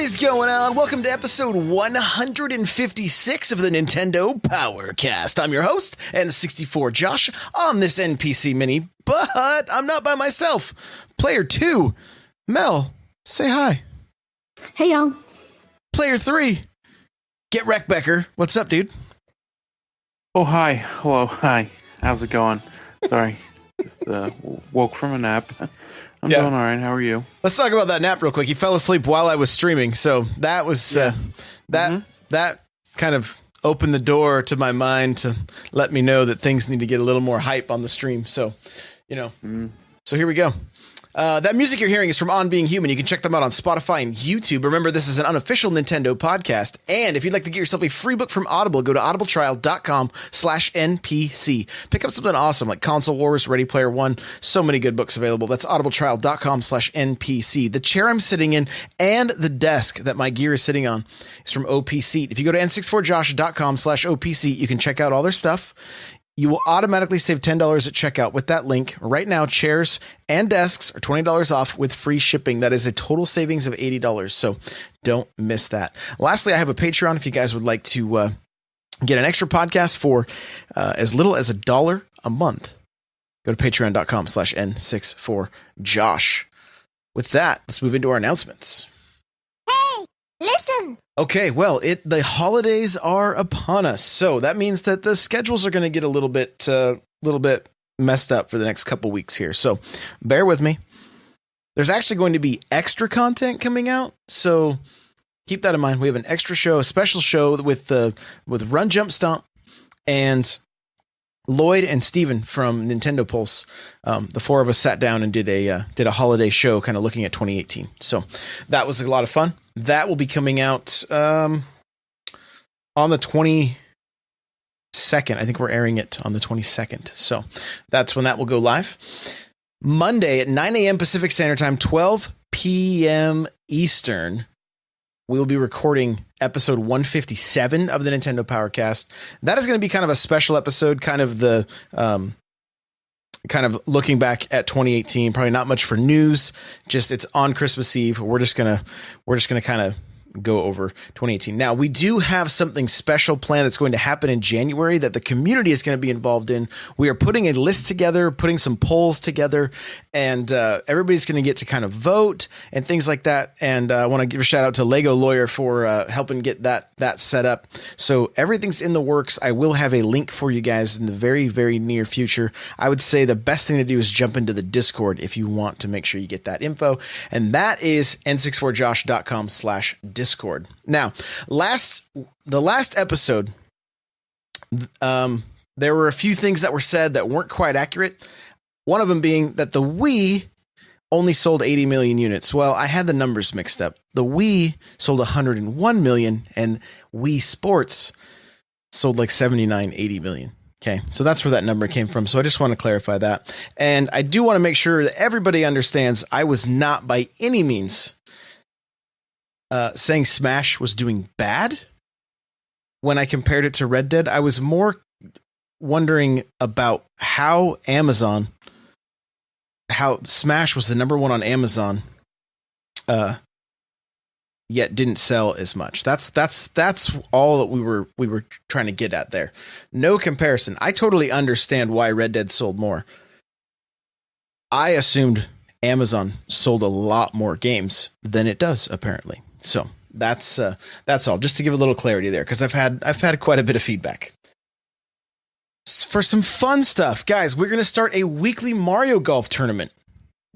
is going on? Welcome to episode 156 of the Nintendo Powercast. I'm your host, N64 Josh, on this NPC mini, but I'm not by myself. Player 2, Mel, say hi. Hey, y'all. Player 3, Get Wrecked Becker. What's up, dude? Oh, hi. Hello. Hi. How's it going? Sorry. Just woke from a nap. I'm doing all right. How are you? Let's talk about that nap real quick. He fell asleep while I was streaming, so that was that kind of opened the door to my mind to let me know that things need to get a little more hype on the stream. So, so here we go. That music you're hearing is from On Being Human. You can check them out on Spotify and YouTube. Remember, this is an unofficial Nintendo podcast. And if you'd like to get yourself a free book from Audible, go to audibletrial.com/NPC. Pick up something awesome like Console Wars, Ready Player One. So many good books available. That's audibletrial.com/NPC. The chair I'm sitting in and the desk that my gear is sitting on is from Opseat. If you go to n64josh.com/OPC, you can check out all their stuff. You will automatically save $10 at checkout with that link. Right now, chairs and desks are $20 off with free shipping. That is a total savings of $80. So don't miss that. Lastly, I have a Patreon if you guys would like to get an extra podcast for as little as $1 a month. Go to patreon.com/N64Josh. With that, let's move into our announcements. Hey, listen. Okay, well, the holidays are upon us, so that means that the schedules are going to get a little bit messed up for the next couple weeks here. So bear with me. There's actually going to be extra content coming out, so keep that in mind. We have an extra show, a special show with Run Jump Stomp and Lloyd and Steven from Nintendo Pulse. The four of us sat down and did a holiday show kind of looking at 2018. So that was a lot of fun. That will be coming out on the 22nd. I think we're airing it on the 22nd. So that's when that will go live. Monday at 9 a.m. Pacific Standard Time, 12 p.m. Eastern, we'll be recording episode 157 of the Nintendo Powercast. That is going to be kind of a special episode, kind of the kind of looking back at 2018. Probably not much for news. Just it's on Christmas Eve. We're just gonna kind of go over 2018. Now, we do have something special planned that's going to happen in January that the community is going to be involved in. We are putting a list together, putting some polls together, and everybody's going to get to kind of vote and things like that. And I want to give a shout out to Lego Lawyer for helping get that set up. So everything's in the works. I will have a link for you guys in the very, very near future. I would say the best thing to do is jump into the Discord if you want to make sure you get that info. And that is n64josh.com/Discord. Now, the last episode, there were a few things that were said that weren't quite accurate. One of them being that the Wii only sold 80 million units. Well, I had the numbers mixed up. The Wii sold 101 million and Wii Sports sold like 79, 80 million. Okay, so that's where that number came from. So I just want to clarify that. And I do want to make sure that everybody understands I was not by any means saying Smash was doing bad when I compared it to Red Dead. I was more wondering about how Smash was the number one on Amazon, yet didn't sell as much. That's all that we were trying to get at there. No comparison. I totally understand why Red Dead sold more. I assumed Amazon sold a lot more games than it does, apparently. So that's all. Just to give a little clarity there, because I've had quite a bit of feedback. For some fun stuff, guys, we're going to start a weekly Mario Golf tournament.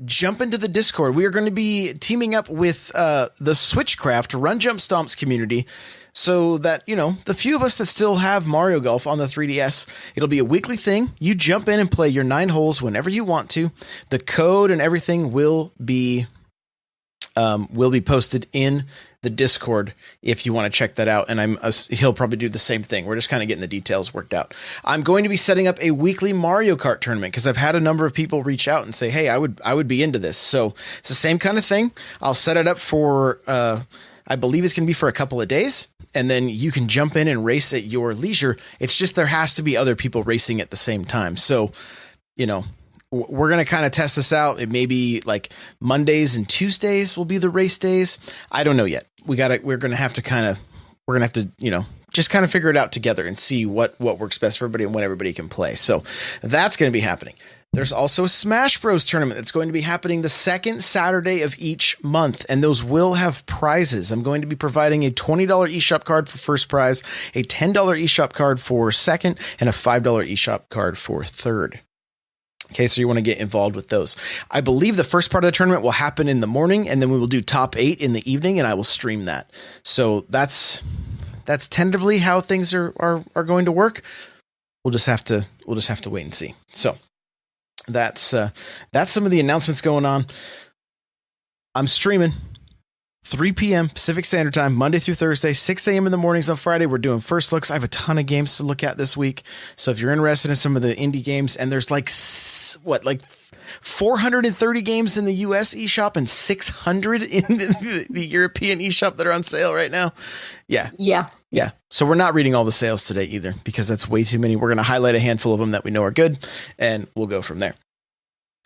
Jump into the Discord. We are going to be teaming up with the Switchcraft Run Jump Stomps community, so that, the few of us that still have Mario Golf on the 3DS, it'll be a weekly thing. You jump in and play your 9 holes whenever you want to. The code and everything will be posted in the Discord if you want to check that out. And he'll probably do the same thing. We're just kind of getting the details worked out. I'm going to be setting up a weekly Mario Kart tournament because I've had a number of people reach out and say, hey, I would be into this. So it's the same kind of thing. I'll set it up for, I believe it's going to be for a couple of days, and then you can jump in and race at your leisure. It's just, there has to be other people racing at the same time. So, we're going to kind of test this out. It may be like Mondays and Tuesdays will be the race days. I don't know yet. We're going to have to, just kind of figure it out together and see what works best for everybody and when everybody can play. So that's going to be happening. There's also a Smash Bros tournament that's going to be happening the second Saturday of each month, and those will have prizes. I'm going to be providing a $20 eShop card for first prize, a $10 eShop card for second, and a $5 eShop card for third. Okay, so you want to get involved with those. I believe the first part of the tournament will happen in the morning, and then we will do top 8 in the evening, and I will stream that. So that's tentatively how things are going to work. We'll just have to wait and see. So that's some of the announcements going on. I'm streaming 3 p.m. Pacific Standard Time, Monday through Thursday, 6 a.m. in the mornings on Friday. We're doing first looks. I have a ton of games to look at this week. So if you're interested in some of the indie games, and there's like 430 games in the US eShop and 600 in the European eShop that are on sale right now. Yeah. So we're not reading all the sales today either, because that's way too many. We're going to highlight a handful of them that we know are good, and we'll go from there.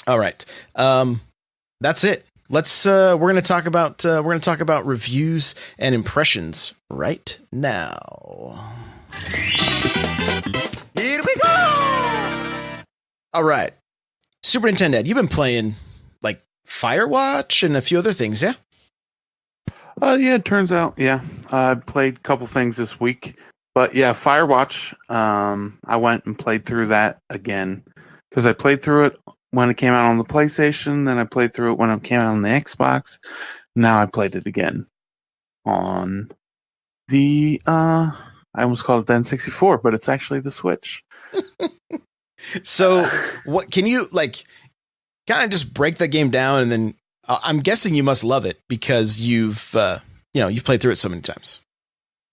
All right. That's it. We're going to talk about reviews and impressions right now. Here we go. All right. Super Nintendo Ed, you've been playing like Firewatch and a few other things, yeah? Yeah, it turns out, yeah. I played a couple things this week. But yeah, Firewatch, I went and played through that again. Because I played through it when it came out on the PlayStation, then I played through it when it came out on the Xbox. Now I played it again on the, I almost called it the N64, but it's actually the Switch. So what can you kind of just break the game down, and then I'm guessing you must love it because you've played through it so many times.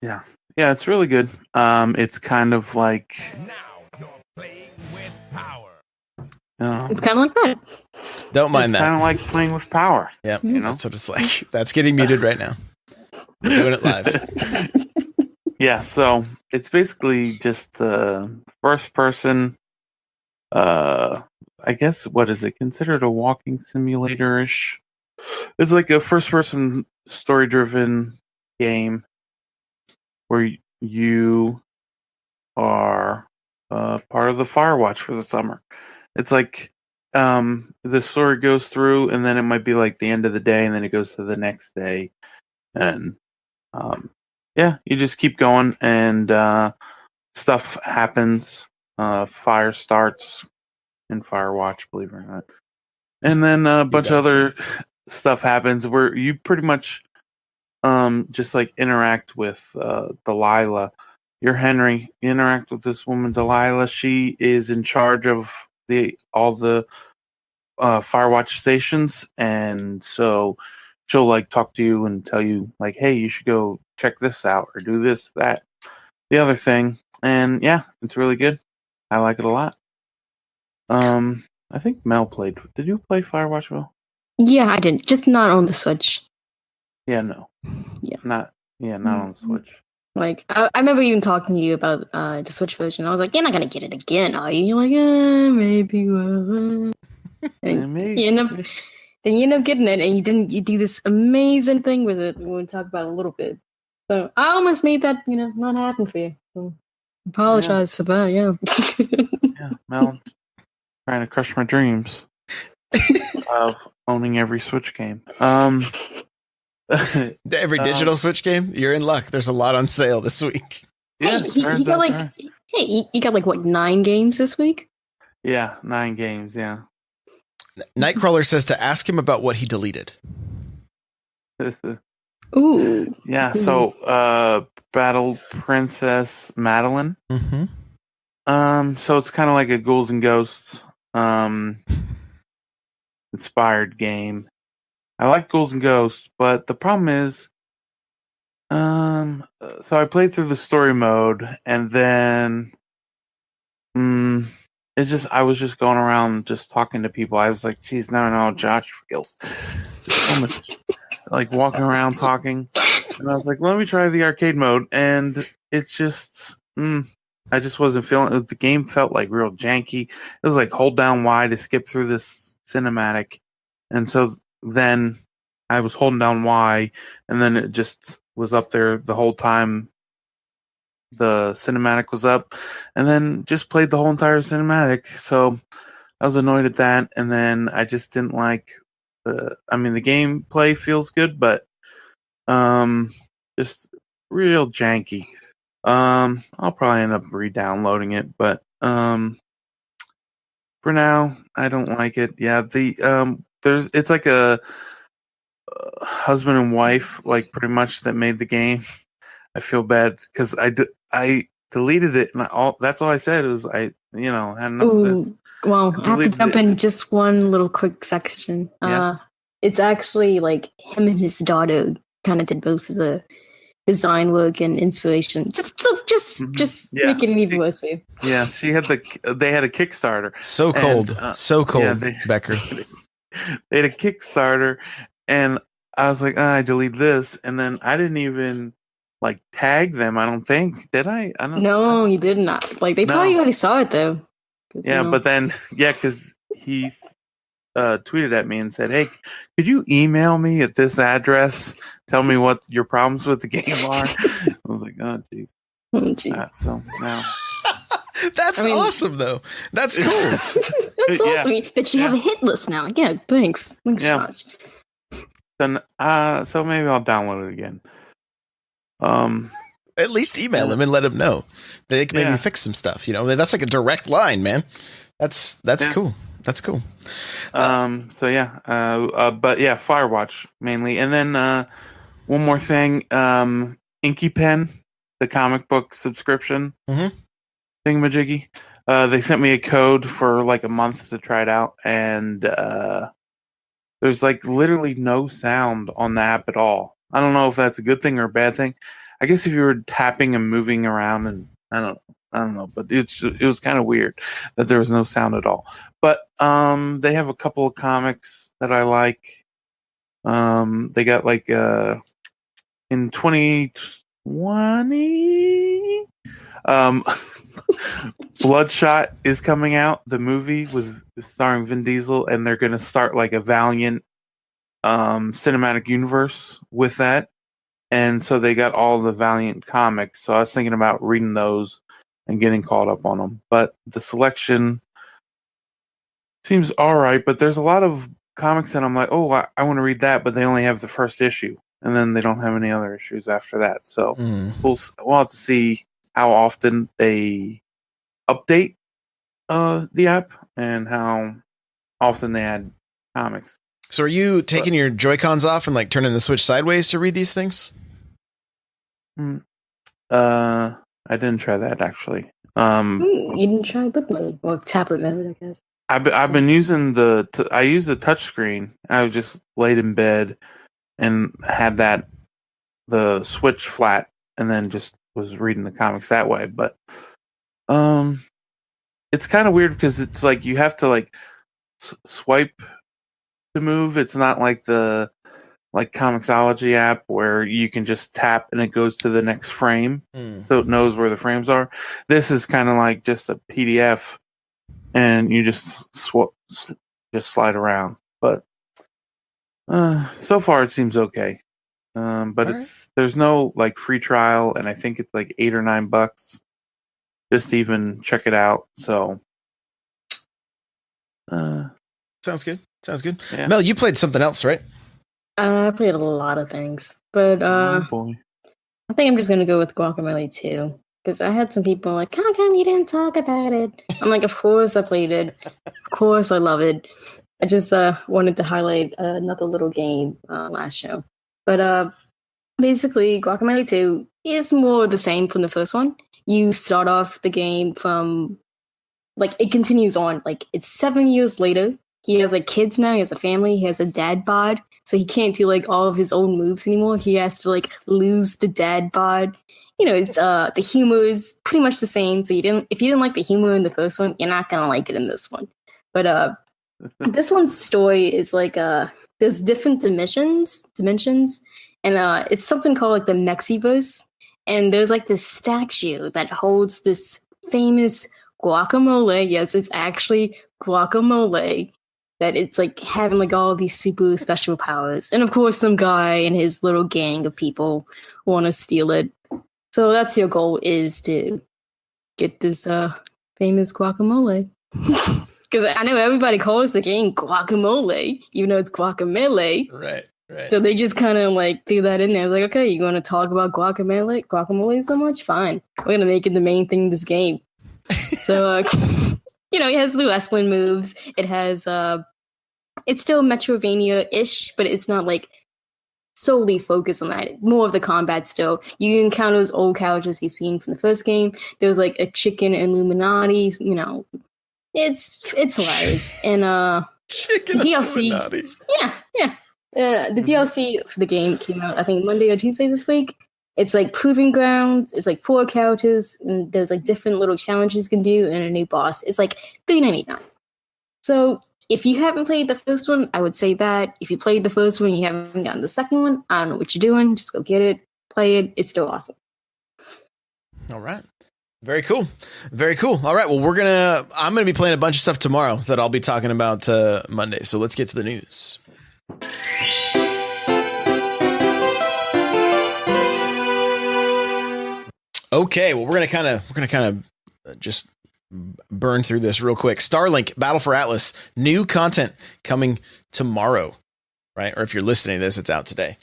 Yeah, it's really good. It's kind of like now you're playing with power. It's kind of like that. Don't mind that. It's kind of like playing with power. Yeah, that's what it's like. That's getting muted right now. We're doing it live. Yeah, so it's basically just the first person. I guess, what is it considered, a walking simulator-ish? It's like a first-person story-driven game where you are part of the Firewatch for the summer. It's like the story goes through, and then it might be like the end of the day, and then it goes to the next day, and you just keep going, and stuff happens. Fire starts in Firewatch, believe it or not. And then a bunch of other stuff happens where you pretty much just like interact with Delilah. You're Henry. You interact with this woman, Delilah. She is in charge of all the Firewatch stations, and so she'll like talk to you and tell you like, hey, you should go check this out or do this, that, the other thing. And yeah, it's really good. I like it a lot. I think Mel played. Did you play Firewatch, Mel? Yeah, I did. Just not on the Switch. Yeah, no. Yeah. Not on the Switch. Like, I remember even talking to you about the Switch version. I was like, you're not going to get it again, are you? You're like, maybe. And Maybe. you end up getting it, and you do this amazing thing with it. We'll talk about it a little bit. So I almost made that, not happen for you. So apologize for that, yeah. Yeah, Mel trying to crush my dreams of owning every Switch game. Every digital Switch game, you're in luck. There's a lot on sale this week. Yeah, he got like, you got like what, 9 games this week? Yeah, 9 games. Yeah. Nightcrawler says to ask him about what he deleted. Ooh. Yeah. So, Battle Princess Madeline. Mm-hmm. So it's kind of like a Ghouls and Ghosts inspired game. I like Ghouls and Ghosts, but the problem is, so I played through the story mode, and then, I was just going around just talking to people. I was like, geez, now I know how Josh feels. Just so much, like walking around talking, and I was like, let me try the arcade mode, and it's just, I just wasn't feeling it. The game felt like real janky. It was like hold down Y to skip through this cinematic, and so then I was holding down Y, and then it just was up there the whole time. The cinematic was up, and then just played the whole entire cinematic. So I was annoyed at that, and then I just didn't like the. I mean, the gameplay feels good, but just real janky. I'll probably end up re-downloading it, but for now, I don't like it. Yeah, it's like a husband and wife, like pretty much that made the game. I feel bad because I deleted it, and that's all I said is had enough of this. Well, I have to jump in just one little quick section. Yeah. It's actually like him and his daughter kind of did most of the design work and inspiration. Just make it even worse for you. Yeah, they had a Kickstarter. So cold, Becker. They had a Kickstarter, and I was like, I delete this, and then I didn't even like tag them. I don't think did I? I don't. No, you did not. Like they probably already saw it though. Yeah, but then because he tweeted at me and said, "Hey, could you email me at this address? Tell me what your problems with the game are." I was like, "Oh, jeez." So now. That's awesome, though. That's cool. That's awesome that you have a hit list now. Yeah, thanks. Thanks so much. Then, so maybe I'll download it again. At least email them and let them know. They can maybe fix some stuff. That's like a direct line, man. That's cool. That's cool. But yeah, Firewatch mainly, and then one more thing, Inky Pen, the comic book subscription thingamajiggy. They sent me a code for like a month to try it out, and there's like literally no sound on the app at all. I don't know if that's a good thing or a bad thing. I guess if you were tapping and moving around, and I don't know, but it was kind of weird that there was no sound at all. But they have a couple of comics that I like. They got like in 2020, Bloodshot is coming out, the movie with starring Vin Diesel, and they're going to start like a Valiant cinematic universe with that. And so they got all the Valiant comics. So I was thinking about reading those and getting caught up on them. But the selection seems all right. But there's a lot of comics that I'm like, oh, I want to read that, but they only have the first issue, and then they don't have any other issues after that. So we'll have to see how often they update the app and how often they add comics. So are you taking your Joy-Cons off and like turning the Switch sideways to read these things? I didn't try that actually. You didn't try book mode or tablet mode, I guess. I've been using I use the touchscreen. I was just laid in bed and had the Switch flat, and then just was reading the comics that way. But it's kind of weird because it's like you have to like swipe to move. It's not like the Comixology app where you can just tap and it goes to the next frame, so it knows where the frames are. This is kind of like just a PDF, and you just slide around. But so far it seems okay. But there's no like free trial, and I think it's like $8 or $9 just to even check it out. So sounds good. Yeah. Mel, you played something else, right? I played a lot of things, but I think I'm just gonna go with Guacamelee 2 because I had some people like, "How come you didn't talk about it?" I'm like, "Of course I played it. Of course I love it. I just wanted to highlight another little game last show." But basically, Guacamelee 2 is more the same from the first one. You start off the game from like it continues on. Like it's 7 years later. He has like kids now. He has a family. He has a dad bod, so he can't do like all of his own moves anymore. He has to like lose the dad bod. It's the humor is pretty much the same. So if you didn't like the humor in the first one, you're not gonna like it in this one. But this one's story is like there's different dimensions, and it's something called like the Mexiverse. And there's like this statue that holds this famous guacamole. Yes, it's actually guacamole. That it's like having like all these super special powers. And of course, some guy and his little gang of people want to steal it. So that's your goal, is to get this famous guacamole. Because I know everybody calls the game guacamole, even though it's guacamole. Right. So they just kind of like threw that in there. Like, okay, you want to talk about guacamole so much? Fine. We're going to make it the main thing in this game. So, it has the wrestling moves. It has, it's still Metroidvania-ish, but it's not like solely focused on that. More of the combat still. You encounter those old characters you've seen from the first game. There was like a chicken Illuminati, it's hilarious. And Chicken DLC. Illuminati. Yeah. The DLC for the game came out, I think, Monday or Tuesday this week. It's like Proving Grounds. It's like 4 characters, and there's like different little challenges you can do, and a new boss. It's like $3.99. So if you haven't played the first one, I would say that. If you played the first one, you haven't gotten the second one, I don't know what you're doing. Just go get it, play it. It's still awesome. All right. Very cool. All right. Well, I'm going to be playing a bunch of stuff tomorrow that I'll be talking about Monday. So let's get to the news. Okay. Well, we're going to kind of just burn through this real quick. Starlink Battle for Atlas, new content coming tomorrow. Right? Or if you're listening to this, it's out today.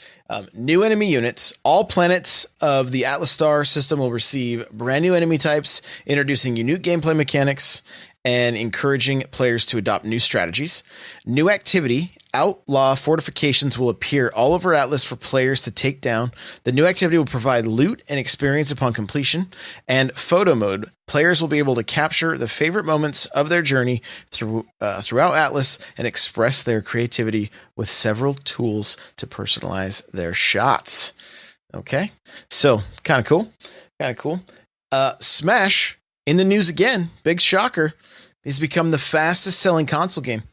New enemy units. All planets of the Atlas star system will receive brand new enemy types, introducing unique gameplay mechanics and encouraging players to adopt new strategies. New activity. Outlaw fortifications will appear all over Atlas for players to take down. The new activity will provide loot and experience upon completion. And photo mode. Players will be able to capture the favorite moments of their journey throughout Atlas and express their creativity with several tools to personalize their shots. Okay, so kind of cool. Smash in the news again. Big shocker. Has become the fastest selling console game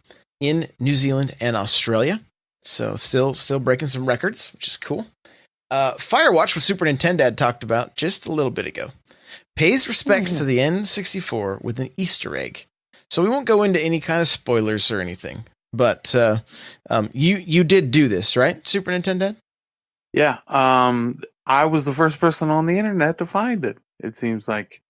in New Zealand and Australia. So still breaking some records, which is cool. Firewatch, with Super Nintendo talked about just a little bit ago, pays respects to the N64 with an Easter egg. So we won't go into any kind of spoilers or anything, but you did do this, right, Super Nintendo? Yeah. I was the first person on the internet to find it. It seems like.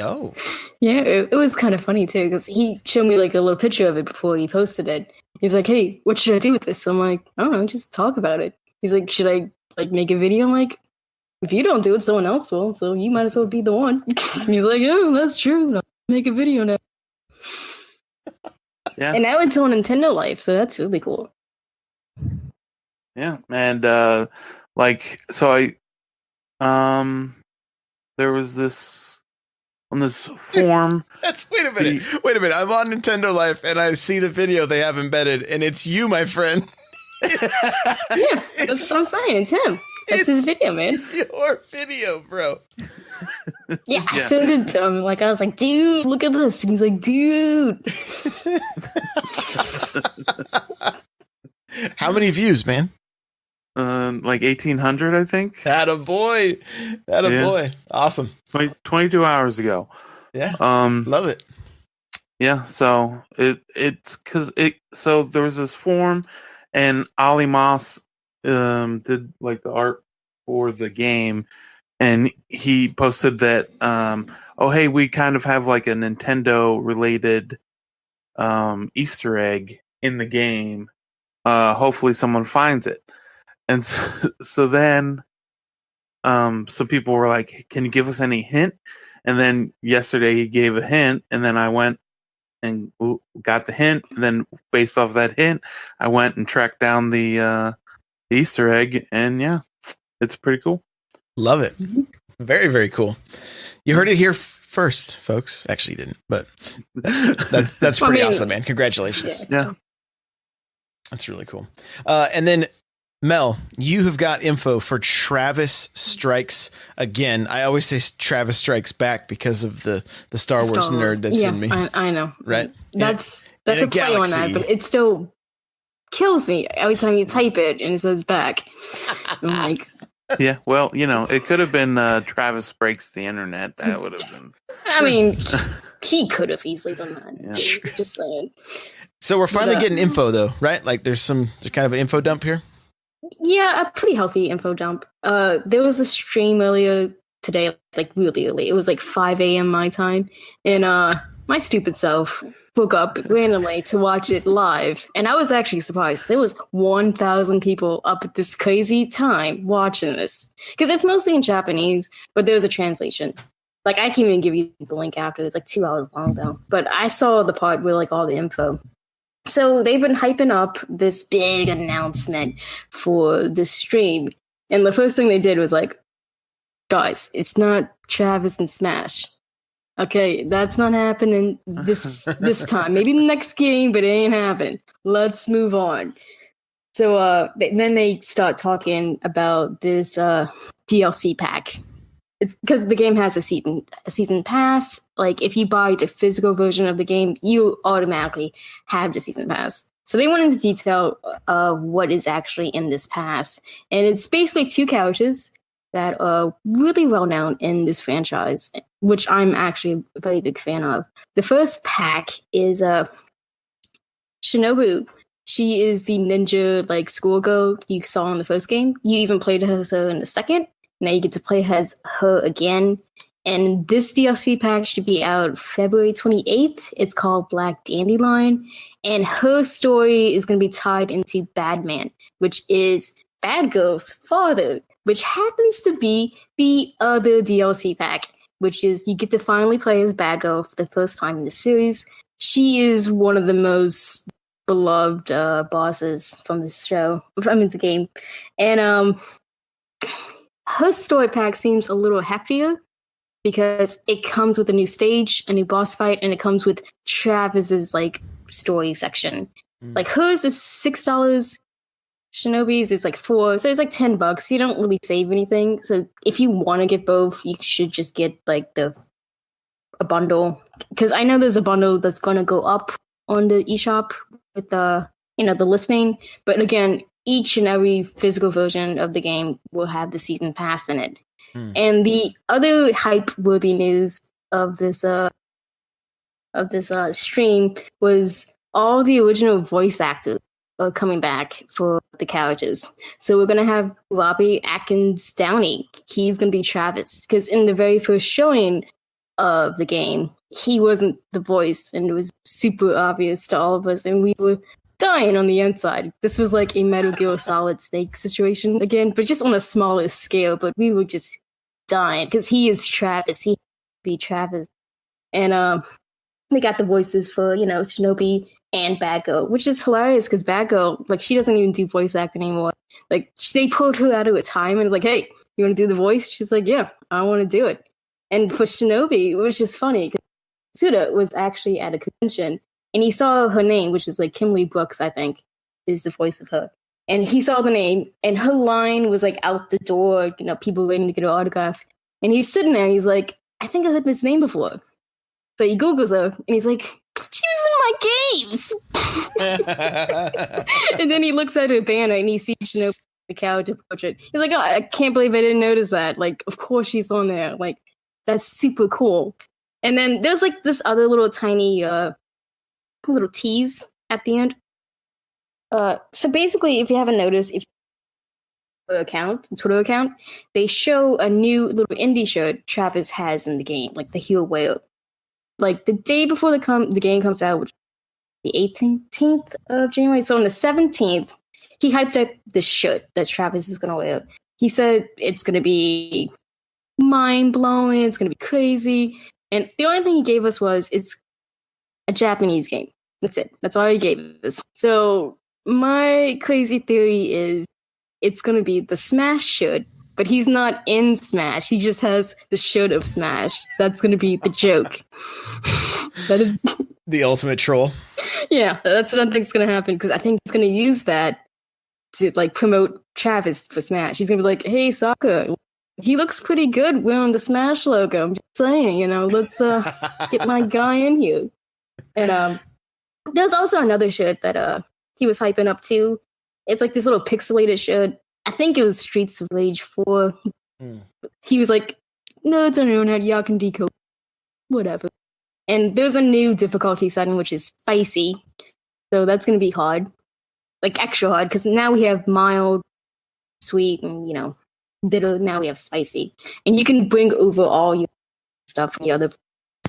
Oh. Yeah, it was kind of funny too, because he showed me like a little picture of it before he posted it. He's like, "Hey, what should I do with this?" I'm like, "I don't know, just talk about it." He's like, "Should I like make a video?" I'm like, "If you don't do it, someone else will, so you might as well be the one." He's like, "Oh, that's true. I'll make a video now." Yeah. And now it's on Nintendo Life, so that's really cool. Yeah, and there was this on this form. Wait a minute. I'm on Nintendo Life and I see the video they have embedded, and it's you, my friend. Yeah, that's what I'm saying. It's him. That's his video, man. Your video, bro. Yeah, I sent it to him. Like, I was like, "Dude, look at this," and he's like, "Dude." How many views, man? Like 1,800, I think. Attaboy. Awesome. 22 hours ago. Yeah. Love it. Yeah. So so there was this form, and Ali Moss did like the art for the game, and he posted that oh hey, we kind of have like a Nintendo related Easter egg in the game. Hopefully someone finds it. And so then some people were like, "Can you give us any hint?" And then yesterday he gave a hint, and then I went and got the hint. And then based off that hint, I went and tracked down the Easter egg, and yeah, it's pretty cool. Love it. Very, very cool. You heard it here first, folks. Actually, you didn't, but that's pretty awesome, man. Congratulations. Yeah. That's really cool. And then Mel, you have got info for Travis Strikes Again. I always say Travis Strikes Back because of the Star Wars nerd that's in me. I know. Right? That's a play on that, but it still kills me every time you type it and it says back. I'm like, Yeah, well, it could have been Travis Breaks the Internet. That would have been. I mean, he could have easily done that. Yeah. Too, just saying. So we're finally But, getting info, though, right? Like there's kind of an info dump here. Yeah, a pretty healthy info dump. There was a stream earlier today, like really early. It was like 5 a.m. my time, and my stupid self woke up randomly to watch it live, and I was actually surprised. There was 1,000 people up at this crazy time watching this because it's mostly in Japanese, but there was a translation. Like I can even give you the link after. It's like 2 hours long though, but I saw the part with like all the info. So they've been hyping up this big announcement for this stream, and the first thing they did was like, guys, it's not Travis and Smash. Okay, that's not happening this time. Maybe the next game, but it ain't happening. Let's move on. So then they start talking about this DLC pack. It's because the game has a season pass. Like if you buy the physical version of the game, you automatically have the season pass. So they went into detail of what is actually in this pass, and it's basically 2 characters that are really well known in this franchise, which I'm actually a very big fan of. The first pack is Shinobu. She is the ninja like schoolgirl you saw in the first game. You even played as her in the second. Now you get to play as her again. And this DLC pack should be out February 28th. It's called Black Dandelion. And her story is going to be tied into Badman, which is Bad Girl's father, which happens to be the other DLC pack, which is you get to finally play as Bad Girl for the first time in the series. She is one of the most beloved bosses from this show, from the game. And her story pack seems a little heftier because it comes with a new stage, a new boss fight, and it comes with Travis's like story section. Like hers is $6. Shinobi's is like $4, so it's like $10. You don't really save anything. So if you want to get both, you should just get like a bundle. Because I know there's a bundle that's going to go up on the eShop with the listing. But again, each and every physical version of the game will have the season pass in it. And the other hype-worthy news of this stream was all the original voice actors are coming back for the characters. So we're gonna have Robbie Atkins Downey. He's gonna be Travis because in the very first showing of the game, he wasn't the voice, and it was super obvious to all of us, and we were dying on the inside. This was like a Metal Gear Solid Snake situation again, but just on a smaller scale. But we were just dying because he is Travis. He be Travis, and they got the voices for Shinobi and Bad Girl, which is hilarious because Bad Girl, like, she doesn't even do voice acting anymore. Like, they pulled her out of a time and like, hey, you want to do the voice? She's like, yeah, I want to do it. And for Shinobi, it was just funny because Suda was actually at a convention and he saw her name, which is like Kimberly Brooks, I think, is the voice of her. And he saw the name and her line was like out the door, people waiting to get her autograph. And he's sitting there, he's like, I think I heard this name before. So he Googles her and he's like, she was in my games. And then he looks at her banner and he sees Shinobi, the character portrait. He's like, oh, I can't believe I didn't notice that. Like, of course she's on there. Like, that's super cool. And then there's like this other little tiny little tease at the end. So basically, if you haven't noticed, if Twitter account, they show a new little indie shirt Travis has in the game, like the heel whale. Like the day before the game comes out, which is the 18th of January. So on the 17th, he hyped up the shirt that Travis is gonna wear. He said it's gonna be mind-blowing, it's gonna be crazy. And the only thing he gave us was it's a Japanese game. That's it. That's all he gave us. So my crazy theory is it's gonna be the Smash shirt, but he's not in Smash. He just has the shirt of Smash. That's gonna be the joke. That is the ultimate troll. Yeah, that's what I think is gonna happen because I think he's gonna use that to like promote Travis for Smash. He's gonna be like, "Hey, Sokka, he looks pretty good wearing the Smash logo. I'm just saying, let's get my guy in here." And there's also another shirt that he was hyping up too. It's like this little pixelated shirt. I think it was Streets of Rage 4. Hmm. He was like, no, it's on your internet, y'all can decode whatever. And there's a new difficulty setting, which is spicy. So that's going to be hard. Like, extra hard, because now we have mild, sweet, and, bitter. Now we have spicy. And you can bring over all your stuff from the other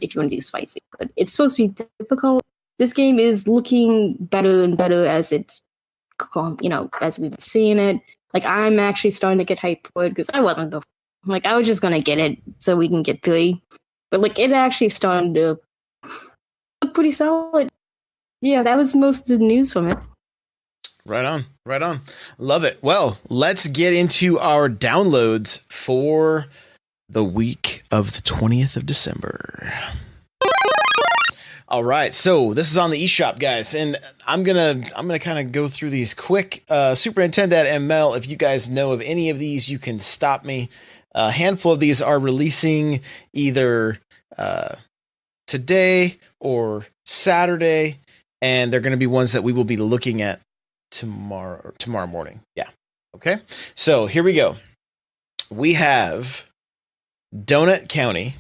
if you want to do spicy. But it's supposed to be difficult. This game is looking better and better as it's, as we've been seeing it. Like, I'm actually starting to get hyped for it, because I wasn't before. Like, I was just going to get it so we can get 3. But, like, it actually started to look pretty solid. Yeah, that was most of the news from it. Right on. Love it. Well, let's get into our downloads for the week of the 20th of December. All right, so this is on the eShop, guys, and I'm gonna kind of go through these quick. Super Nintendo ML. If you guys know of any of these, you can stop me. A handful of these are releasing either today or Saturday, and they're going to be ones that we will be looking at tomorrow morning. Yeah. Okay. So here we go. We have Donut County.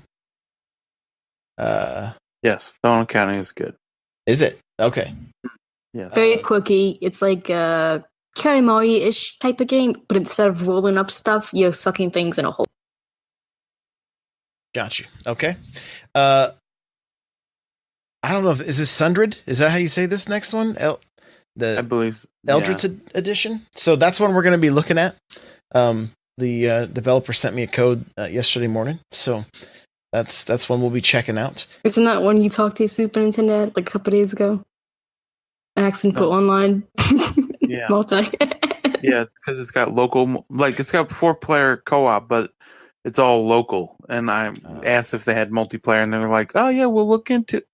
Yes, Donut County is good. Is it? Okay. Yes. Very quirky. It's like a Katamari-ish type of game, but instead of rolling up stuff, you're sucking things in a hole. Got you. Okay. I don't know if is this Sundred? Is that how you say this next one? I believe Eldritch edition. So that's one we're going to be looking at. The developer sent me a code yesterday morning, so that's one we'll be checking out. Isn't that one you talked to Super Nintendo like a couple days ago? Accent put online. Yeah. Multi. Yeah, because it's got local, like it's got 4-player co-op, but it's all local. And I asked if they had multiplayer, and they were like, "Oh yeah, we'll look into it."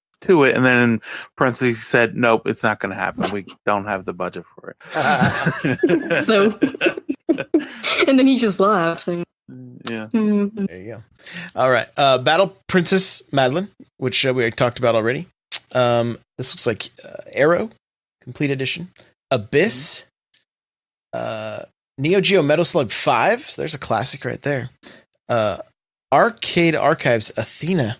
And then in parentheses said, "Nope, it's not going to happen. We don't have the budget for it." So, and then he just laughs. And, yeah. mm-hmm. There you go. All right. Battle Princess Madeline, which we talked about already. This looks like Arrow Complete Edition. Abyss. Neo Geo Metal Slug 5. So there's a classic right there. Arcade Archives Athena.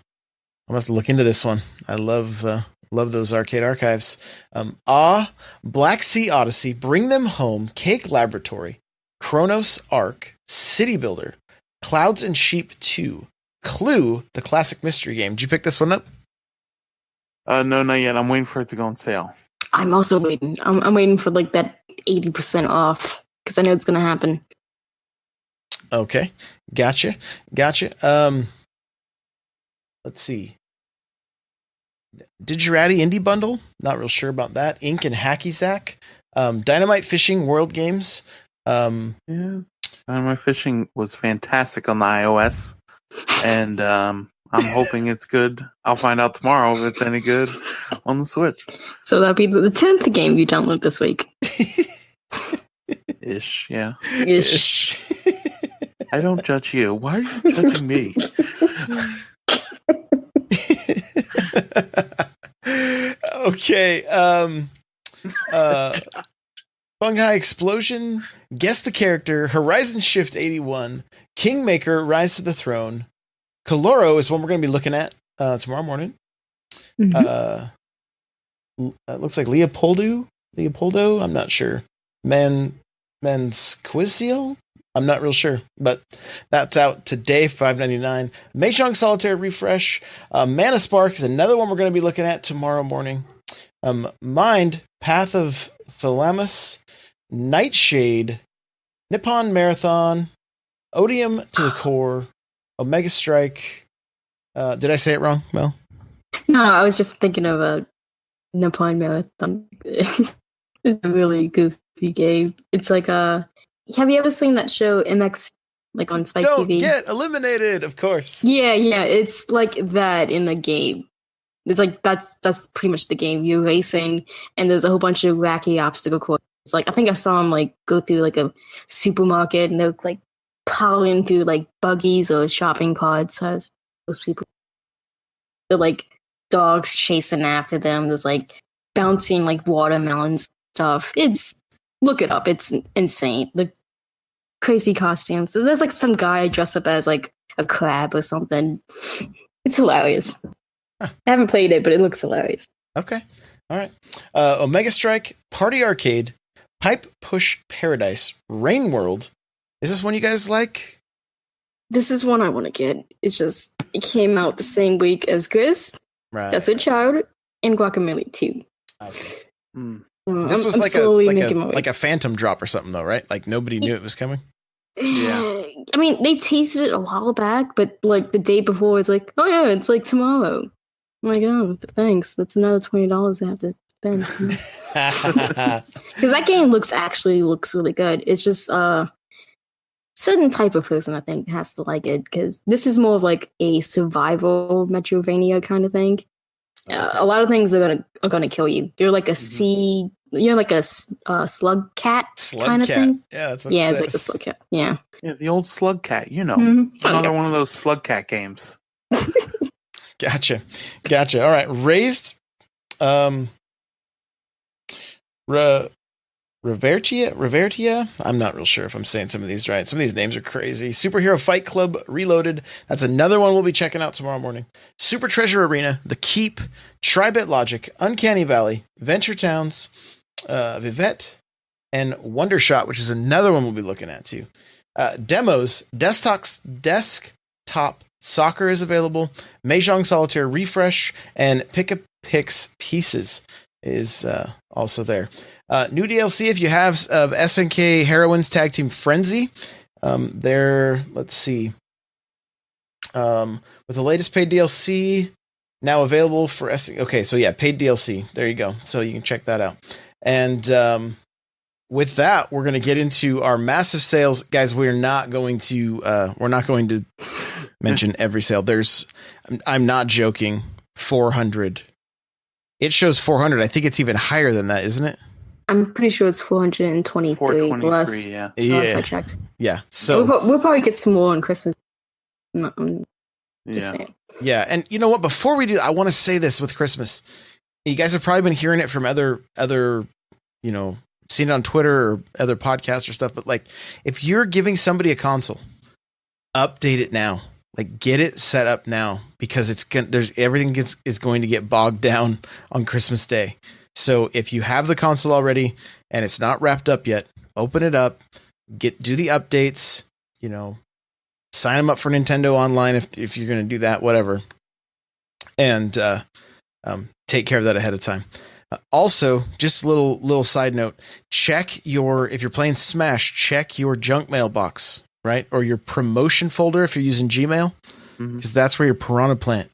I'm going to have to look into this one. I love those arcade archives. Black Sea Odyssey, Bring Them Home, Cake Laboratory, Chronos Arc, City Builder, Clouds and Sheep 2, Clue, the classic mystery game. Did you pick this one up? No, not yet. I'm waiting for it to go on sale. I'm also waiting. I'm waiting for like that 80% off because I know it's going to happen. Okay. Gotcha. Let's see. Digerati Indie Bundle. Not real sure about that. Ink and Hacky Sack. Dynamite Fishing World Games. Yeah. Dynamite Fishing was fantastic on the iOS. And I'm hoping it's good. I'll find out tomorrow if it's any good on the Switch. So that'll be the 10th game you download this week. Ish, yeah. Ish. I don't judge you. Why are you judging me? Okay. Fungi Explosion, Guess the Character, Horizon Shift 81, Kingmaker, Rise to the Throne. Caloro is one we're going to be looking at tomorrow morning. Mm-hmm. It looks like Leopoldo, I'm not sure. Manquizil? I'm not real sure, but that's out today, $5.99. Mahjong Solitaire Refresh. Mana Spark is another one we're going to be looking at tomorrow morning. Mind, Path of Thalamus, Nightshade, Nippon Marathon, Odium to the Core, Omega Strike. Did I say it wrong, Mel? No, I was just thinking of a Nippon Marathon. It's a really goofy game. It's like have you ever seen that show MX, like on Spike Don't TV? get eliminated, of course. Yeah, it's like that in a game. It's like that's pretty much the game. You're racing, and there's a whole bunch of wacky obstacle courses. Like I think I saw them like go through like a supermarket, and they're like piling through like buggies or shopping carts. As those people, they're like dogs chasing after them. There's like bouncing like watermelons stuff. Look it up. It's insane. crazy costumes. So there's like some guy dressed up as like a crab or something. It's hilarious. Huh. I haven't played it, but it looks hilarious. Okay. All right. Omega Strike, Party Arcade, Pipe Push Paradise, Rain World. Is this one you guys like? This is one I want to get. It's just, it came out the same week as Chris, Right. That's a Child, and Guacamelee 2. I see. This was I'm like like a phantom drop or something though, right? Like nobody knew it was coming. Yeah. I mean, they teased it a while back, but like the day before, it's like, oh yeah, it's like tomorrow. I'm like, oh, thanks. That's another $20 I have to spend. Because that game looks really good. It's just certain type of person I think has to like it, because this is more of like a survival Metroidvania kind of thing. A lot of things are gonna kill you. You're like a sea. You're like a slug cat kind of thing. Yeah, that's what Yeah, it it's like a says. slug cat. Yeah. Yeah, the old slug cat, you know. Mhm. Another one of those slug cat games. Gotcha. All right. Raised. Revertia. I'm not real sure if I'm saying some of these right. Some of these names are crazy. Superhero Fight Club Reloaded. That's another one we'll be checking out tomorrow morning. Super Treasure Arena, The Keep, Tribit Logic, Uncanny Valley, Venture Towns, Vivette, and Wondershot, which is another one we'll be looking at too. Demos, desktop soccer is available. Mahjong Solitaire Refresh and Pick-a-Pix Pieces is also there. New DLC if you have of SNK Heroines Tag Team Frenzy. Let's see. With the latest paid DLC now available for SNK. Okay, so yeah, paid DLC. There you go. So you can check that out. And with that, we're going to get into our massive sales, guys. We're not going to mention every sale. I'm not joking. 400. It shows 400. I think it's even higher than that, isn't it? I'm pretty sure it's 423. 423, Last Yeah. I checked. Yeah. So We'll probably get some more on Christmas. Just Yeah. saying. yeah, and you know what? Before we do, I want to say this with Christmas. You guys have probably been hearing it from other, seen it on Twitter or other podcasts or stuff. But like, if you're giving somebody a console, update it now. Like, get it set up now, because everything is going to get bogged down on Christmas Day. So if you have the console already and it's not wrapped up yet, open it up, do the updates, sign them up for Nintendo Online if you're going to do that, whatever. And take care of that ahead of time. Also, just a little side note, if you're playing Smash, check your junk mailbox, right? Or your promotion folder if you're using Gmail, because that's where your Piranha Plant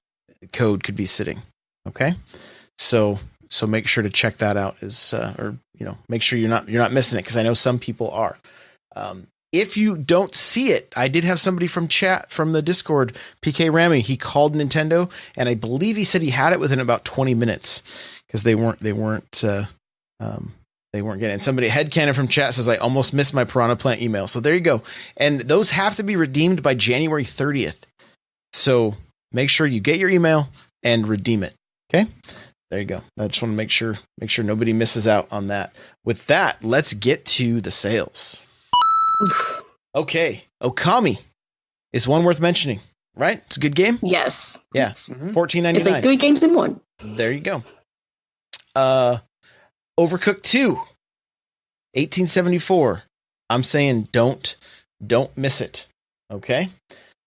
code could be sitting. Okay? So make sure to check that out make sure you're not missing it, because I know some people are. If you don't see it, I did have somebody from the Discord, PK Rami. He called Nintendo, and I believe he said he had it within about 20 minutes, because they weren't getting it. And somebody, Headcanon from chat, says I almost missed my Piranha Plant email. So there you go. And those have to be redeemed by January 30th. So make sure you get your email and redeem it. Okay. There you go. I just want to make sure nobody misses out on that. With that, let's get to the sales. Okay. Okami is one worth mentioning, right? It's a good game. Yes. Yeah. $14.99. It's like 3 games in one. There you go. Overcooked 2, 1874. I'm saying don't miss it. Okay.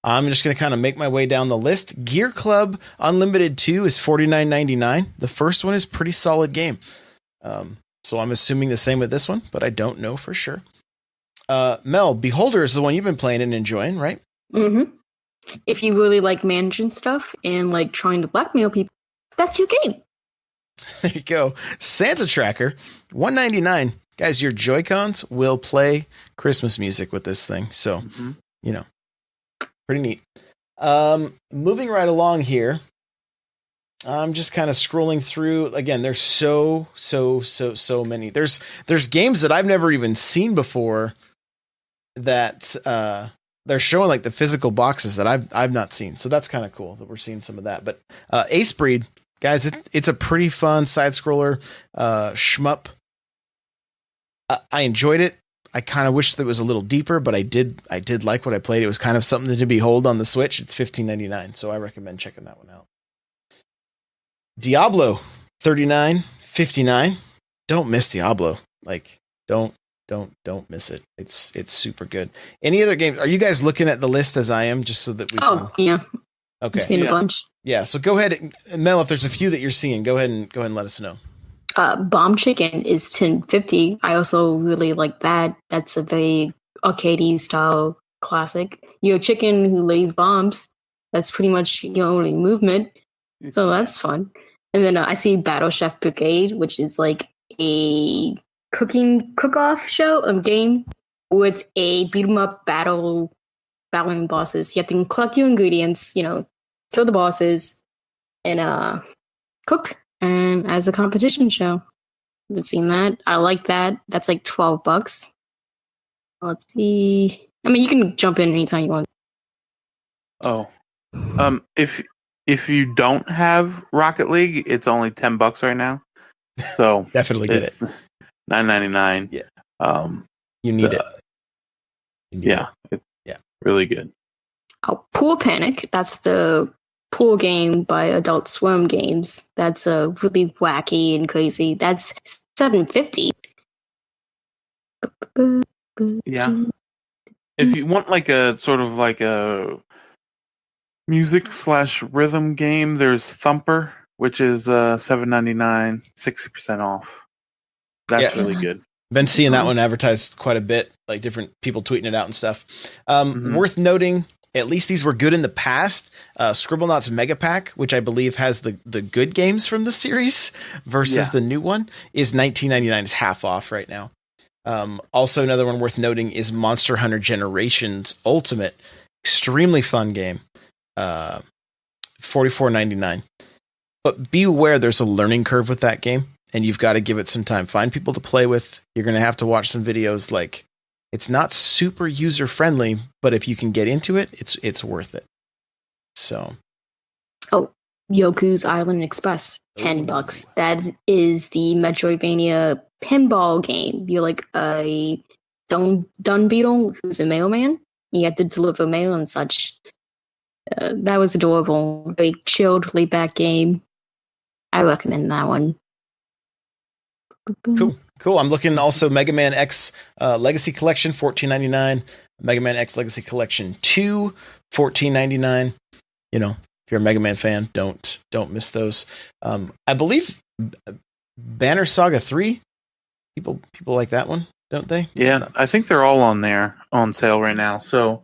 I'm just going to kind of make my way down the list. Gear Club Unlimited 2 is $49.99. The first one is pretty solid game. So I'm assuming the same with this one, but I don't know for sure. Mel, Beholder is the one you've been playing and enjoying, right? Mm-hmm. If you really like managing stuff and like trying to blackmail people, that's your game. There you go. Santa Tracker, $199. Guys, your Joy-Cons will play Christmas music with this thing. So, pretty neat. Moving right along here. I'm just kind of scrolling through. Again, there's so many. There's games that I've never even seen before that they're showing, like the physical boxes that I've not seen. So that's kind of cool that we're seeing some of that. But Ace Breed, guys, it's a pretty fun side scroller shmup. I enjoyed it. I kind of wish that it was a little deeper, but I did like what I played. It was kind of something to behold on the Switch. It's $15.99, so I recommend checking that one out. Diablo, $39.59. Don't miss Diablo. Like, don't miss it. It's super good. Any other games? Are you guys looking at the list as I am, just so that we? Yeah. Okay. I've seen a bunch. Yeah. So go ahead, Mel. If there's a few that you're seeing, go ahead and let us know. Bomb Chicken is $10.50. I also really like that. That's a very arcadey style classic. You're a chicken who lays bombs. That's pretty much your only movement. So that's fun. And then I see Battle Chef Brigade, which is like a cook-off show, game with a beat 'em up battling bosses. You have to collect your ingredients, kill the bosses, and cook. And as a competition show, I've seen that. I like that. That's like $12. Let's see. I mean, you can jump in anytime you want. Oh, if you don't have Rocket League, it's only $10 right now. So definitely get it. $9.99. Yeah. You need it. It's really good. Oh, Pool Panic. That's the pool game by Adult Swim Games. That's really wacky and crazy. That's $7.50. Yeah. If you want like a sort of like a music/rhythm game, there's Thumper, which is $7.99, 60% off. That's really good. Been seeing that one advertised quite a bit, like different people tweeting it out and stuff. Worth noting, at least these were good in the past. Scribblenauts Mega Pack, which I believe has the good games from the series versus the new one, is $19.99. It's half off right now. Also, another one worth noting is Monster Hunter Generations Ultimate. Extremely fun game. $44.99. But be aware there's a learning curve with that game, and you've got to give it some time. Find people to play with. You're going to have to watch some videos. Like, it's not super user friendly, but if you can get into it, it's worth it. So, Yoku's Island Express, $10. That is the Metroidvania pinball game. You're like a dung beetle who's a mailman. You have to deliver mail and such. That was adorable. Very chilled, laid back game. I recommend that one. Cool. I'm looking also Mega Man X Legacy Collection, $14.99. Mega Man X Legacy Collection 2, $14.99. If you're a Mega Man fan, don't miss those. I believe Banner Saga 3. People like that one, don't they? Yeah, I think they're all on there on sale right now. So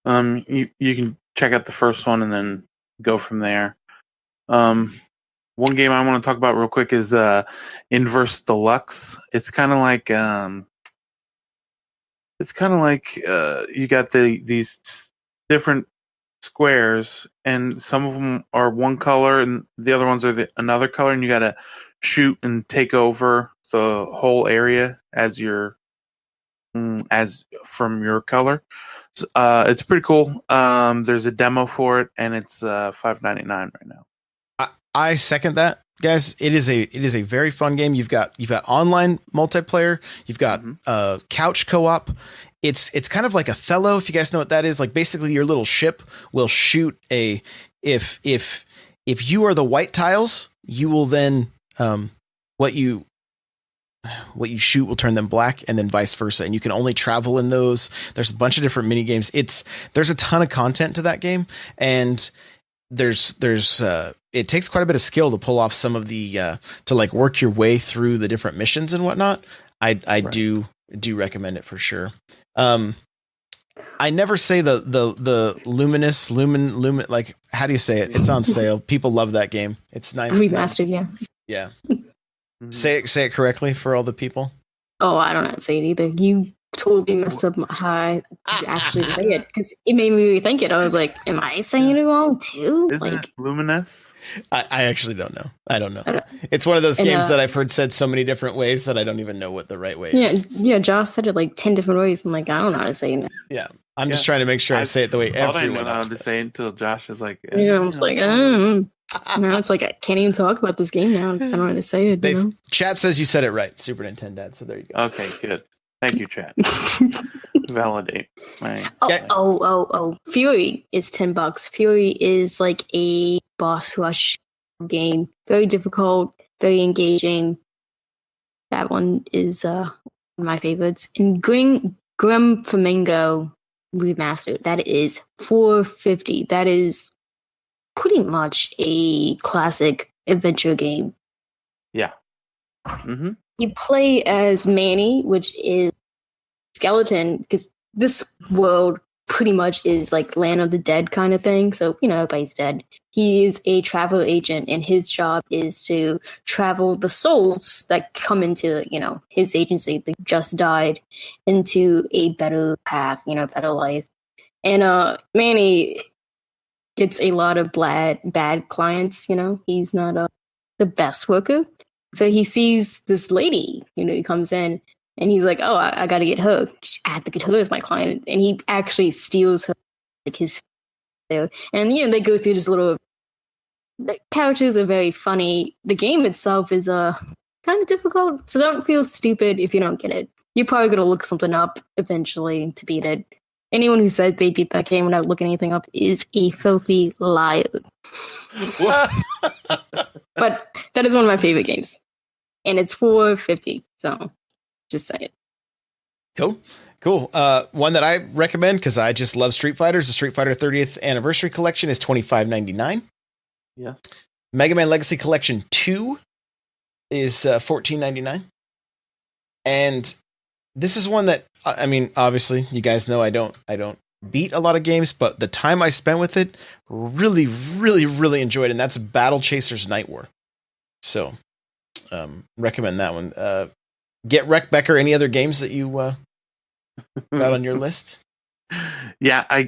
you can check out the first one and then go from there. One game I want to talk about real quick is Inverse Deluxe. It's kind of like you got these different squares, and some of them are one color and the other ones are another color, and you got to shoot and take over the whole area as from your color. It's pretty cool. There's a demo for it, and it's $5.99 right now. I second that, guys. It is a very fun game. You've got online multiplayer. You've got couch co-op. It's kind of like Othello, if you guys know what that is. Like, basically your little ship will shoot if you are the white tiles, you will then what you shoot will turn them black, and then vice versa. And you can only travel in those. There's a bunch of different mini games. There's a ton of content to that game, and there's it takes quite a bit of skill to pull off some of the to like work your way through the different missions and whatnot. I do recommend it for sure. I never say the lumen, like, how do you say it? It's on sale. People love that game. It's nice. Remastered, yeah. Yeah. Say it correctly for all the people. Oh, I don't know how to say it either. You totally messed up how I actually say it, because it made me rethink it. I was like, am I saying it wrong too? Isn't it Luminous? I actually don't know. I don't know. It's one of those games that I've heard said so many different ways that I don't even know what the right way is. Yeah, Josh said it like 10 different ways. I'm like, I don't know how to say it. Yeah. I'm just trying to make sure I say it the way everyone else does. I know how to say it until Josh is like, I was like, now it's like I can't even talk about this game now. I don't know how to say it. Chat says you said it right, Super Nintendo Dad. So there you go. Okay, good. Thank you, chat. Validate my. Fury is $10. Fury is like a boss rush game. Very difficult, very engaging. That one is one of my favorites. And Grim Flamingo Remastered, that is $4.50. That is pretty much a classic adventure game. Yeah. Mm-hmm. You play as Manny, which is skeleton, because this world pretty much is like Land of the Dead kind of thing. So, everybody's dead. He is a travel agent, and his job is to travel the souls that come into, his agency that just died into a better path, better life. And Manny gets a lot of bad clients, He's not the best worker. So he sees this lady, he comes in and he's like, oh, I got to get her. I have to get her as my client. And he actually steals her, like his there. And, they go through this little, the characters are very funny. The game itself is kind of difficult. So don't feel stupid if you don't get it. You're probably going to look something up eventually to beat it. Anyone who says they beat that game without looking anything up is a filthy liar. But that is one of my favorite games. And it's $4.50. So just say it. Cool. One that I recommend because I just love Street Fighters. The Street Fighter 30th Anniversary Collection is $25.99. Yeah. Mega Man Legacy Collection 2 is $14.99. And this is one that, I mean, obviously, you guys know I don't beat a lot of games, but the time I spent with it, really, really, really enjoyed it. And that's Battle Chasers Night War. So, recommend that one. Get Wrecked, Becker. Any other games that you got on your list? Yeah,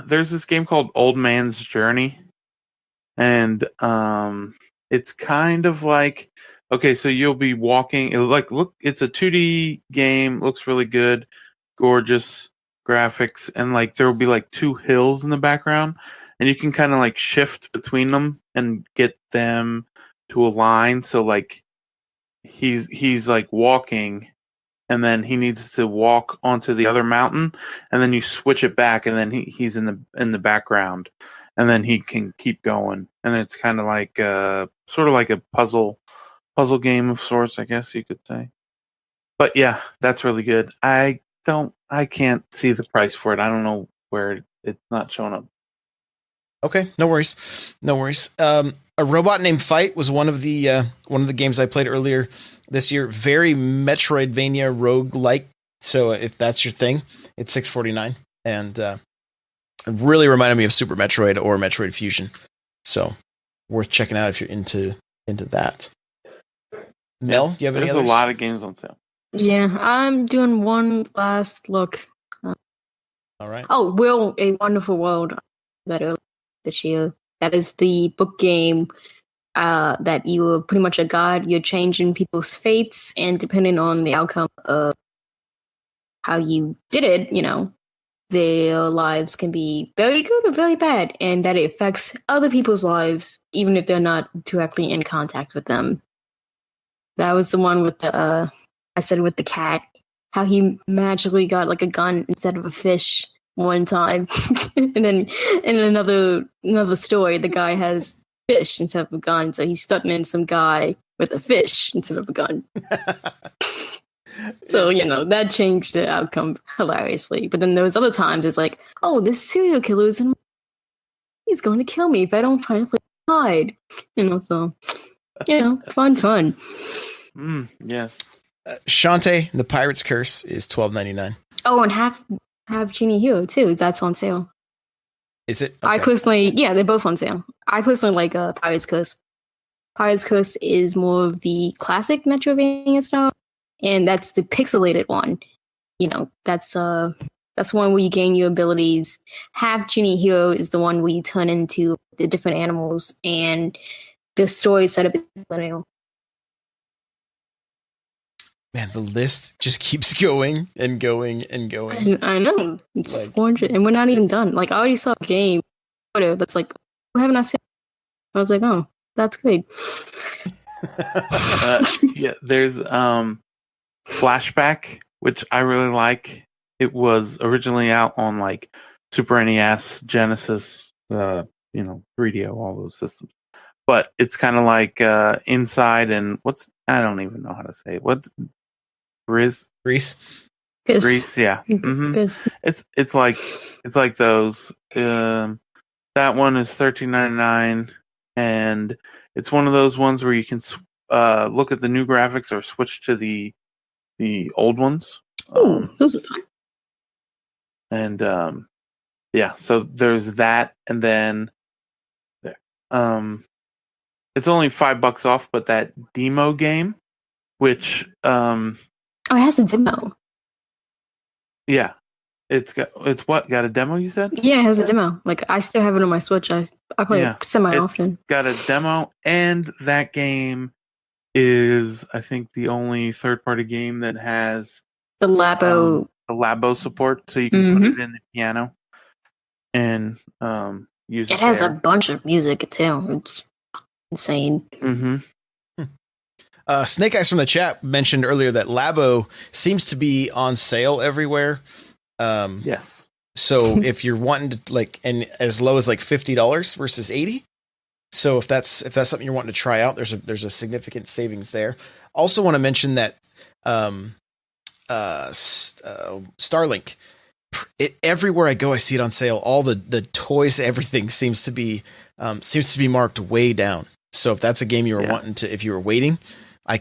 there's this game called Old Man's Journey, and it's kind of like, okay, so you'll be walking. It's a 2D game. Looks really good, gorgeous graphics, and like there will be like two hills in the background, and you can kind of like shift between them and get them to align. So like he's like walking, and then he needs to walk onto the other mountain, and then you switch it back, and then he's in the background, and then he can keep going, and it's kind of like sort of like a puzzle game of sorts, I guess you could say. But yeah, that's really good. I can't see the price for it. I don't know where it's not showing up. Okay, no worries. A Robot Named Fight was one of the games I played earlier this year. Very Metroidvania roguelike. So if that's your thing, it's $6.49, and it really reminded me of Super Metroid or Metroid Fusion. So worth checking out if you're into that. Mel, do you have any others? There's a lot of games on sale. Yeah, I'm doing one last look. All right. Oh, A Wonderful World that this year. That is the book game that you are pretty much a god. You're changing people's fates, and depending on the outcome of how you did it, their lives can be very good or very bad, and that it affects other people's lives, even if they're not directly in contact with them. That was the one with with the cat, how he magically got like a gun instead of a fish one time. And then in another story, the guy has fish instead of a gun, so he's threatening some guy with a fish instead of a gun. So, that changed the outcome hilariously. But then there was other times it's like, oh, this serial killer is he's going to kill me if I don't finally hide. So, fun. Yes. Shantae, The Pirate's Curse is $12.99. Oh, and have Genie Hero too. That's on sale. Is it? Okay. I personally, they're both on sale. I personally like Pirate's Curse. Pirate's Curse is more of the classic Metroidvania style, and that's the pixelated one. That's one where you gain your abilities. Half Genie Hero is the one where you turn into the different animals, and the story setup is linear. Man, the list just keeps going and going and going. I know. It's 400, and we're not even done. Like, I already saw a game that's like, we haven't I seen? I was like, oh, that's great. Yeah, there's Flashback which I really like. It was originally out on like Super NES, Genesis, 3DO, all those systems. But it's kind of like Inside and I don't even know how to say it. What Grease? Grease, yeah. Mm-hmm. It's like those. That one is $13.99, and it's one of those ones where you can look at the new graphics or switch to the old ones. Oh, those are fun. And yeah, so there's that, and then it's only $5 off, but that demo game, which it has a demo. Yeah, it's got a demo, you said? Yeah, it has a demo. Like, I still have it on my Switch. I play it semi often. Got a demo, and that game is, I think, the only third-party game that has the Labo support, so you can put it in the piano and use it. It has a bunch of music too. It's insane. Mm-hmm. Snake Eyes from the chat mentioned earlier that Labo seems to be on sale everywhere. Yes. So if you're wanting to and as low as like $50 versus $80. So if that's something you're wanting to try out, there's a significant savings there. Also want to mention that Starlink. Everywhere I go, I see it on sale. All the toys, everything seems to be marked way down. So if that's a game you were wanting to, if you were waiting, I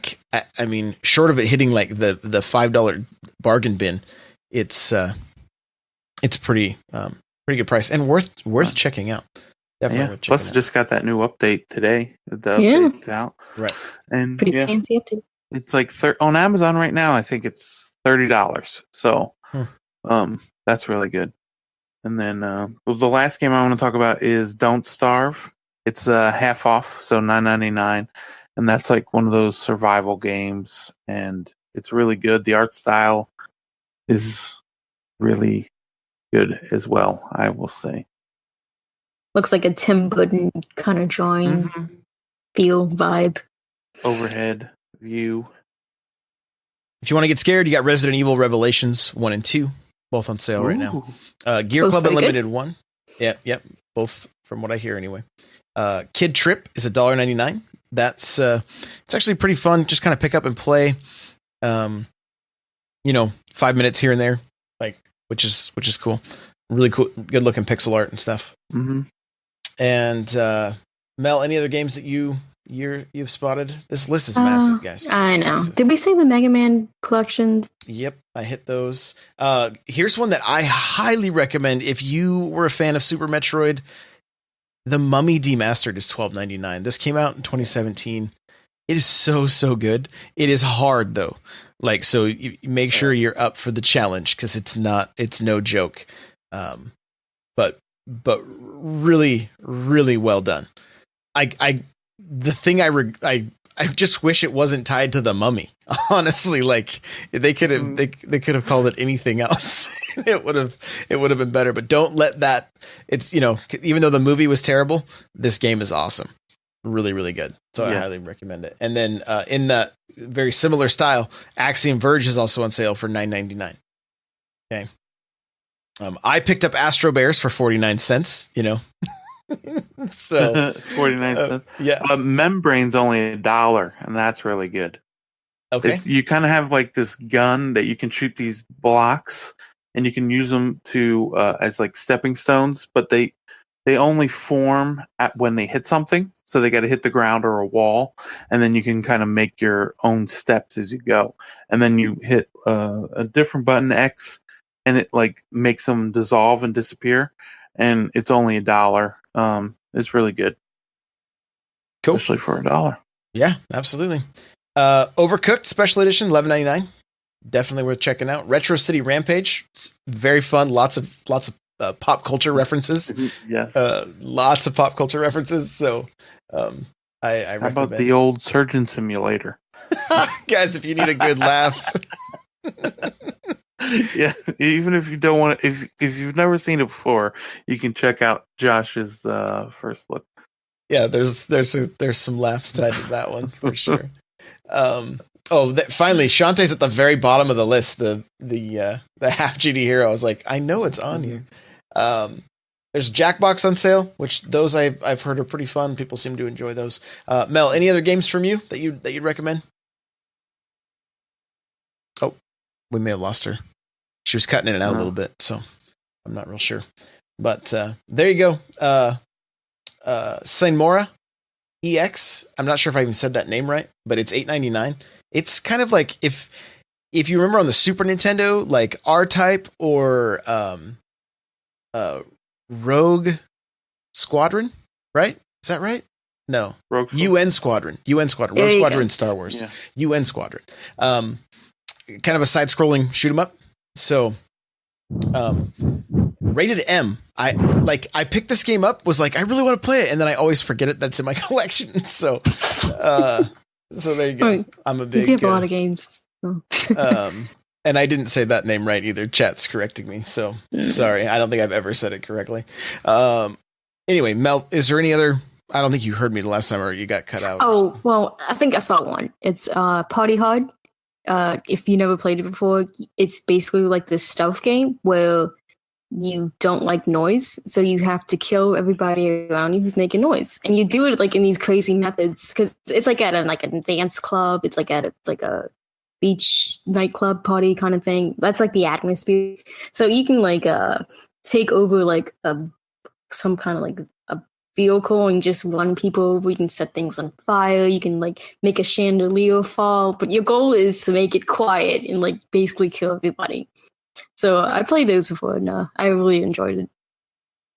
mean, short of it hitting like the $5 bargain bin, it's pretty good price and worth checking out. Definitely. Yeah. Plus, it just got that new update today. The update's out, right? And pretty fancy update. It's like on Amazon right now. I think it's $30. So, that's really good. And then the last game I want to talk about is Don't Starve. It's half off, so $9.99. And that's like one of those survival games, and it's really good. The art style is really good as well, I will say. Looks like a Tim Burton kind of drawing feel vibe. Overhead view. If you want to get scared, you got Resident Evil Revelations 1 and 2, both on sale right now. Gear Both Club pretty Unlimited 1. Yep. Both from what I hear anyway. Kid Trip is $1.99. That's it's actually pretty fun. Just kind of pick up and play. 5 minutes here and there, which is cool. Really cool, good looking pixel art and stuff. Mm-hmm. And Mel, any other games that you've spotted? This list is massive, guys. I know. Massive. Did we say the Mega Man collections? Yep, I hit those. Here's one that I highly recommend if you were a fan of Super Metroid. The Mummy Demastered is $12.99. This came out in 2017. It is so good. It is hard though. So you make sure you're up for the challenge because it's no joke. But really, really well done. I just wish it wasn't tied to the Mummy. Honestly, they could have they could have called it anything else. it would have been better. But don't let that. It's even though the movie was terrible, this game is awesome. Really, really good. So I highly recommend it. And then in that very similar style, Axiom Verge is also on sale for $9.99. Okay. I picked up Astro Bears for 49 cents. So 49 cents. Yeah. Membrane's only $1, and that's really good. Okay. You kind of have like this gun that you can shoot these blocks, and you can use them to as like stepping stones, but they only form when they hit something. So they got to hit the ground or a wall, and then you can kind of make your own steps as you go. And then you hit a different button, X, and it makes them dissolve and disappear. And it's only $1. It's really good. Cool. Especially for $1. Yeah, absolutely. Overcooked Special Edition, $11.99. Definitely worth checking out. Retro City Rampage, it's very fun. Lots of pop culture references. Yes. Lots of pop culture references. So I recommend. How about the old Surgeon Simulator? Guys, if you need a good laugh. Yeah, even if you don't want to, if you've never seen it before, you can check out Josh's first look. Yeah, there's some laughs tied to that one for sure. Finally, Shantae's at the very bottom of the list. The half GD hero. I was like, I know it's on here. There's Jackbox on sale, which those I've heard are pretty fun. People seem to enjoy those. Mel, any other games from you that you'd recommend? Oh, we may have lost her. She was cutting in and out a little bit, so I'm not real sure. But there you go. Senmora EX. I'm not sure if I even said that name right, but it's $8.99. It's kind of like if you remember on the Super Nintendo, like R-Type or Rogue Squadron, right? Is that right? No. UN Squadron. Rogue Squadron, Star Wars. Yeah. UN Squadron. Kind of a side-scrolling shoot 'em up. So, rated M. I picked this game up, was like, I really want to play it, and then I always forget it. That's in my collection. So there you go. I'm a big. You have a lot of games. So. And I didn't say that name right either. Chat's correcting me, so sorry. I don't think I've ever said it correctly. Anyway, Mel, is there any other? I don't think you heard me the last time, or you got cut out. Oh, well, I think I saw one. It's Party Hard. If you never played it before, it's basically like this stealth game where you don't like noise, so you have to kill everybody around you who's making noise, and you do it like in these crazy methods because it's like at a dance club. It's like at a beach nightclub party kind of thing. That's like the atmosphere. So you can like take over like some kind of like a vehicle and just run people over. You can set things on fire. You can like make a chandelier fall, but your goal is to make it quiet and like basically kill everybody. So I played those before and I really enjoyed it.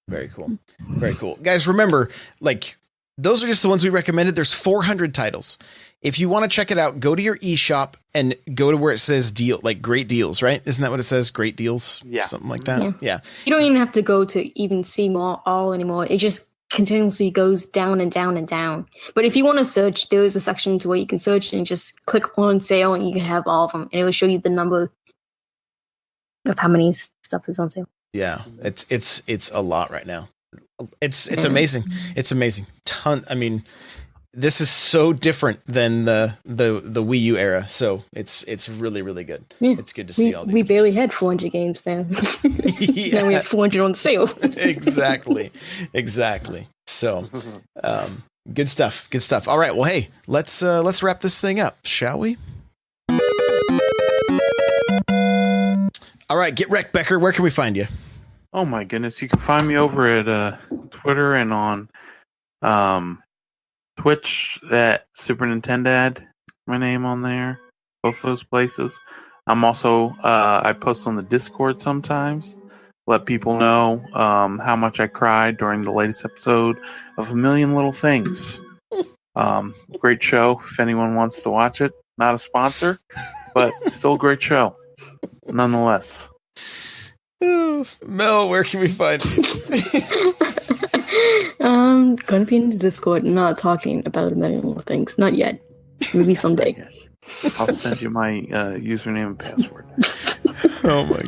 Very cool. Very cool. Guys, remember, like, those are just the ones we recommended. There's 400 titles. If you want to check it out, go to your eShop and go to where it says deal, like great deals, right? Isn't that what it says? Great deals? Yeah. Something like that? Yeah. You don't even have to go to even see all anymore. It just continuously goes down and down and down. But if you want to search, there is a section to where you can search and just click on sale and you can have all of them. And it will show you the number of how many stuff is on sale. Yeah. It's a lot right now. It's amazing. It's amazing. I mean, this is so different than the Wii U era, so it's really, really good. Yeah. It's good to see all these. We barely had 400 games there. Yeah. Now we have 400 on sale. Exactly. So, good stuff. All right. Well, hey, let's wrap this thing up, shall we? All right, get wrecked, Becker. Where can we find you? Oh my goodness, you can find me over at Twitter and on Twitch at Super Nintendad. My name on there, both those places. I'm also I post on the Discord sometimes. Let people know how much I cried during the latest episode of A Million Little Things. Great show. If anyone wants to watch it, not a sponsor, but still a great show, nonetheless. Mel, where can we find you? Gonna be in the Discord, not talking about A Million Little Things. Not yet. Maybe someday. I'll send you my username and password. Oh my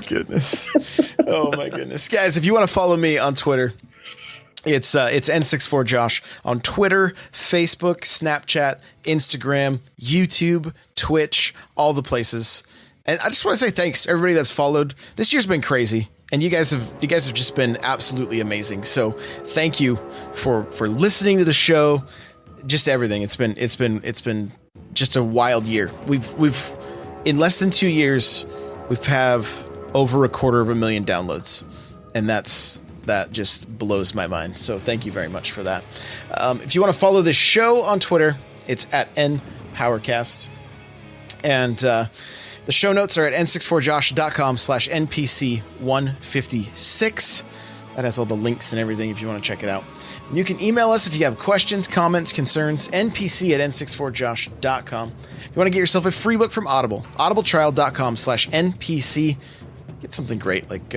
goodness. Guys, if you want to follow me on Twitter, it's N64Josh on Twitter, Facebook, Snapchat, Instagram, YouTube, Twitch, all the places. And I just want to say thanks to everybody that's followed. This year's been crazy, and you guys have just been absolutely amazing. So thank you for listening to the show, just everything. It's been just a wild year. We've in less than 2 years, we've have over 250,000 downloads, and that just blows my mind. So thank you very much for that. If you want to follow this show on Twitter, it's at NPowercast, and the show notes are at n64josh.com/NPC156. That has all the links and everything if you want to check it out. You can email us if you have questions, comments, concerns, npc@n64josh.com. If you want to get yourself a free book from Audible, audibletrial.com/NPC. Get something great like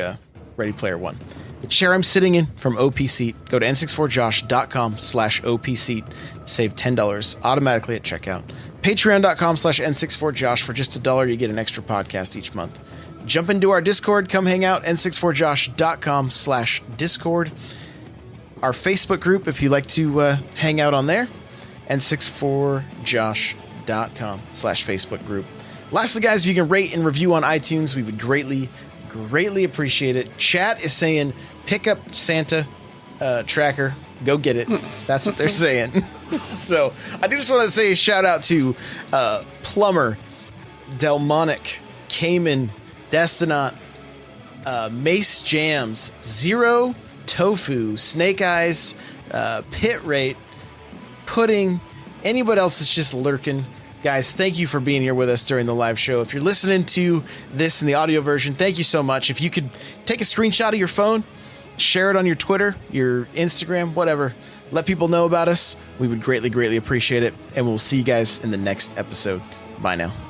Ready Player One. The chair I'm sitting in from Opseat, go to n64josh.com/Opseat. Save $10 automatically at checkout. Patreon.com/N64Josh. For just $1, you get an extra podcast each month. Jump into our Discord. Come hang out. N64Josh.com/Discord. Our Facebook group, if you like to hang out on there. N64Josh patreon.com/Facebook group. Lastly, guys, if you can rate and review on iTunes, we would greatly appreciate it. Chat is saying, pick up Santa tracker. Go get it. That's what they're saying. So I do just want to say a shout out to Plumber, Delmonic, Cayman, Destinot, Mace Jams, Zero, Tofu, Snake Eyes, Pit Rate, Pudding, anybody else that's just lurking. Guys, thank you for being here with us during the live show. If you're listening to this in the audio version, thank you so much. If you could take a screenshot of your phone, share it on your Twitter, your Instagram, whatever. Let people know about us. We would greatly appreciate it. And we'll see you guys in the next episode. Bye now.